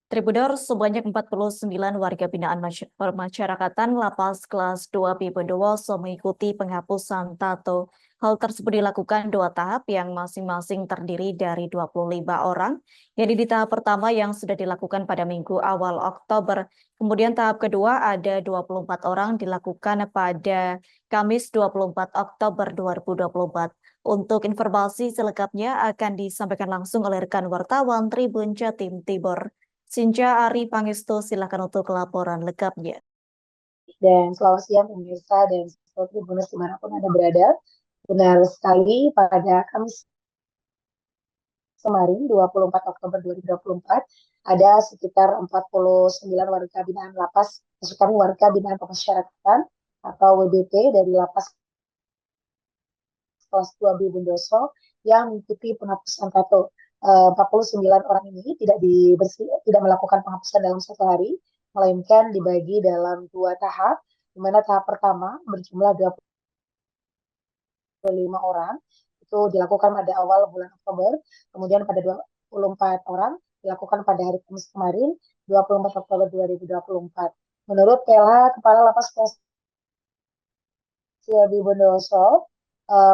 Tribuners sebanyak 49 warga binaan permasyarakatan Lapas Kelas 2B Bondowoso mengikuti penghapusan tato. Hal tersebut dilakukan dua tahap yang masing-masing terdiri dari 25 orang. Jadi di tahap pertama yang sudah dilakukan pada minggu awal Oktober. Kemudian tahap kedua ada 24 orang dilakukan pada Kamis 24 Oktober 2024. Untuk informasi selengkapnya akan disampaikan langsung oleh rekan wartawan Tribun Jatim Timur. Sinja Ari Pangestu, silakan untuk laporan lengkapnya. Dan selamat siang pemirsa dan sahabat Tribuners dimanapun Anda berada. Benar sekali, pada Kamis kemarin 24 Oktober 2024 ada sekitar 49 warga binaan lapas, maksud kami warga binaan pemasyarakatan atau WBP dari lapas kelas 2B Bondowoso yang mengikuti penghapusan tato. 49 orang ini tidak melakukan penghapusan dalam satu hari, melainkan dibagi dalam dua tahap, di mana tahap pertama berjumlah 25 orang, itu dilakukan pada awal bulan Oktober, kemudian pada 24 orang dilakukan pada hari Kamis kemarin, 24 Oktober 2024. Menurut PLH Kepala Lapas Kelas 2B Bondowoso,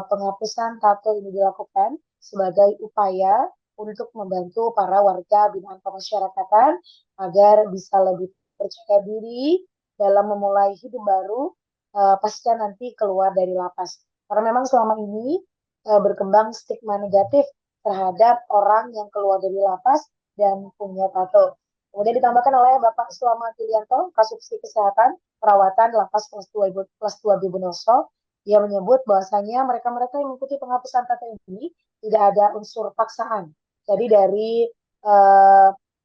penghapusan tato ini dilakukan sebagai upaya untuk membantu para warga binaan pemasyarakatan agar bisa lebih percaya diri dalam memulai hidup baru pasca nanti keluar dari lapas. Karena memang selama ini berkembang stigma negatif terhadap orang yang keluar dari lapas dan punya tato. Kemudian ditambahkan oleh Bapak Sulamat Yulianto, Kasubsi Kesehatan Perawatan Lapas Kelas 2B Bondowoso. Dia menyebut bahwasanya mereka-mereka yang mengikuti penghapusan tato ini tidak ada unsur paksaan. Jadi dari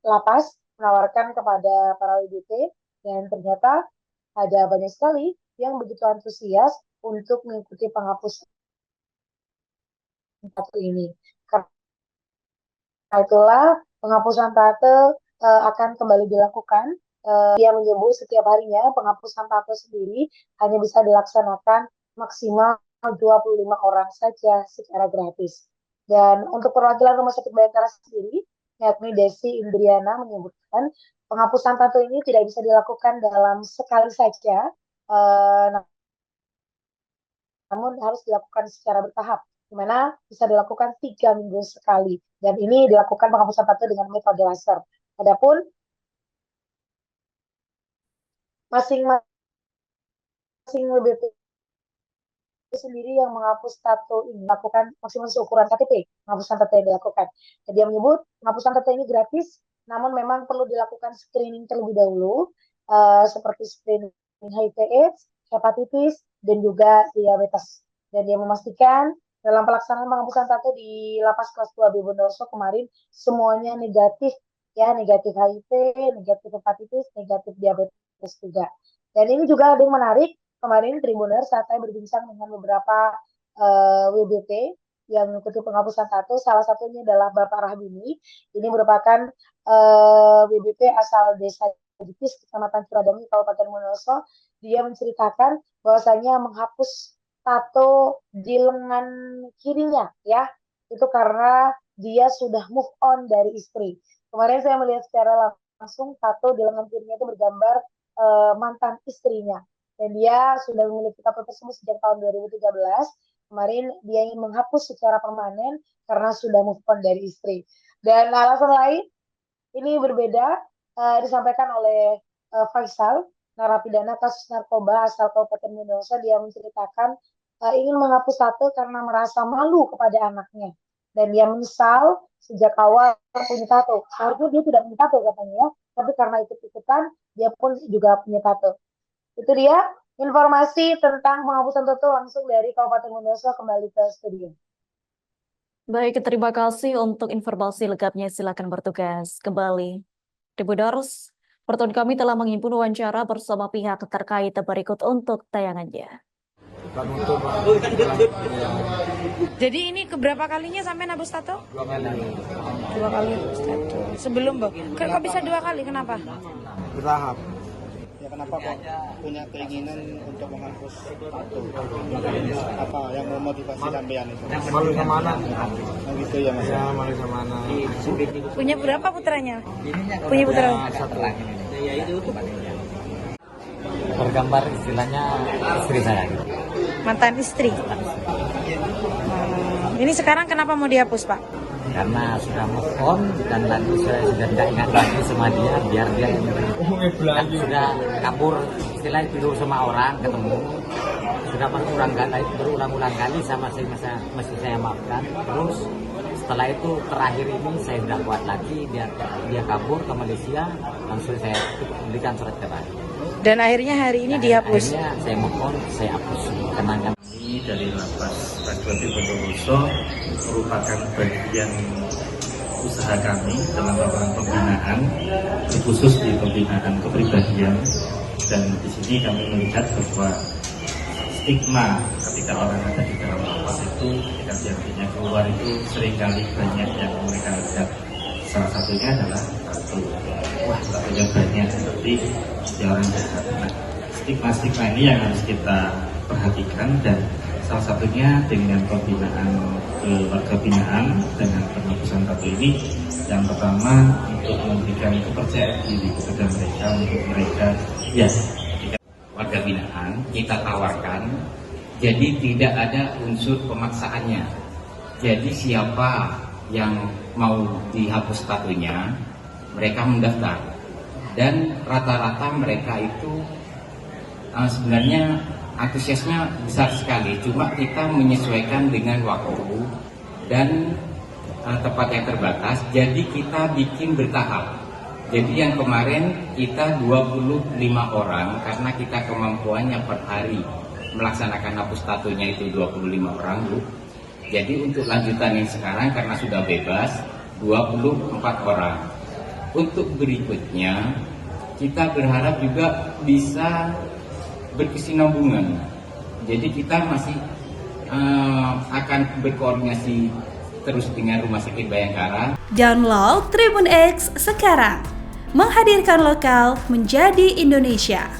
lapas menawarkan kepada para WBP dan ternyata ada banyak sekali yang begitu antusias untuk mengikuti penghapusan tato ini. Karena itulah penghapusan tato akan kembali dilakukan. Dia menyebut setiap harinya penghapusan tato sendiri hanya bisa dilaksanakan maksimal 25 orang saja secara gratis. Dan untuk perwakilan Rumah Sakit Bayangkara sendiri, yakni Desi Indriana menyebutkan penghapusan tato ini tidak bisa dilakukan dalam sekali saja, namun harus dilakukan secara bertahap, di mana bisa dilakukan 3 minggu sekali. Dan ini dilakukan penghapusan tato dengan metode laser. Adapun masing-masing WBP sendiri yang menghapus tato ini melakukan maksimal seukuran KTP penghapusan tato yang dilakukan. Dan dia menyebut penghapusan tato ini gratis, namun memang perlu dilakukan screening terlebih dahulu, seperti screening HIV/AIDS, hepatitis, dan juga diabetes. Dan dia memastikan dalam pelaksanaan penghapusan tato di Lapas Kelas 2B Bondowoso kemarin semuanya negatif, ya, negatif HIV, negatif hepatitis, negatif diabetes juga. Dan ini juga ada yang menarik. Kemarin Tribuner saat saya berbincang dengan beberapa WBP yang mengikuti penghapusan tato, salah satunya adalah Bapak Rahbini. Ini merupakan WBP asal Desa Jepis, Kecamatan Curadani, Kabupaten Bondowoso. Dia menceritakan bahwasanya menghapus tato di lengan kirinya, ya, itu karena dia sudah move on dari istri. Kemarin saya melihat secara langsung tato di lengan kirinya itu bergambar mantan istrinya. Dan dia sudah memiliki tato tersebut sejak tahun 2013. Kemarin dia ingin menghapus secara permanen karena sudah move on dari istri. Dan alasan lain ini berbeda, disampaikan oleh Faisal, narapidana kasus narkoba asal Kabupaten Bondowoso. Dia menceritakan ingin menghapus tato karena merasa malu kepada anaknya. Dan dia menyesal sejak awal punya tato. Seharusnya dia tidak punya tato katanya, tapi karena ikut-ikutan dia pun juga punya tato. Itu dia informasi tentang penghapusan tato langsung dari Kabupaten Bondowoso. Kembali ke studio. Baik, terima kasih untuk informasi lengkapnya. Silakan bertugas kembali. Tribuners, pertemuan kami telah menghimpun wawancara bersama pihak terkait berikut untuk tayangannya. Jadi ini keberapa kalinya sampai nabus tato? 2 kali. 2 kali nabus tato. Sebelum kok bisa 2 kali? Kenapa? Bertahap. Ya kenapa kok punya keinginan untuk menghapus tato? Apa yang memotivasi sampean itu? Malu sama anak. Oh gitu ya Mas. Ya, malu sama anak. Punya berapa putranya? Punya putra. Satu lagi. Bergambar istilahnya istri saya gitu. Mantan istri. Ini sekarang kenapa mau dihapus, Pak? Karena sudah move on dan lagi saya sudah tidak ingat lagi sama dia, biar dia yang kan sudah kabur istilahnya tidur sama orang ketemu sudah berulang-ulang kali sama saya masih saya maafkan. Terus setelah itu terakhir ini saya tidak kuat lagi, dia kabur ke Malaysia, langsung saya berikan surat cerai. Dan akhirnya hari ini dihapus. Akhirnya saya move on, saya hapus kenangan. Ini dari Lapas Kelas 2 Bondowoso merupakan bagian usaha kami dalam melakukan pembinaan, khusus di pembinaan kepribadian. Dan di sini kami melihat bahwa stigma ketika orang ada di dalam lapas itu, ketika dia keluar itu seringkali banyak yang mereka lihat. Salah satunya adalah tato. Wah, tatonya banyak seperti orang jahat. Nah, stigma-stigma ini yang harus kita perhatikan, dan salah satunya dengan pembinaan keluarga binaan dengan penghapusan tato ini, yang pertama untuk memberikan kepercayaan diri kepada mereka, untuk mereka warga binaan kita tawarkan, jadi tidak ada unsur pemaksaannya. Jadi siapa yang mau dihapus tatonya, mereka mendaftar, dan rata-rata mereka itu sebenarnya antusiasnya besar sekali, cuma kita menyesuaikan dengan waktu dan tempat yang terbatas, jadi kita bikin bertahap. Jadi yang kemarin kita 25 orang, karena kita kemampuannya per hari melaksanakan hapus tatonya itu 25 orang, Bu. Jadi untuk lanjutan yang sekarang karena sudah bebas 24 orang. Untuk berikutnya kita berharap juga bisa berkesinambungan. Jadi kita masih akan berkoordinasi terus dengan Rumah Sakit Bayangkara. Download Tribun X sekarang, menghadirkan lokal menjadi Indonesia.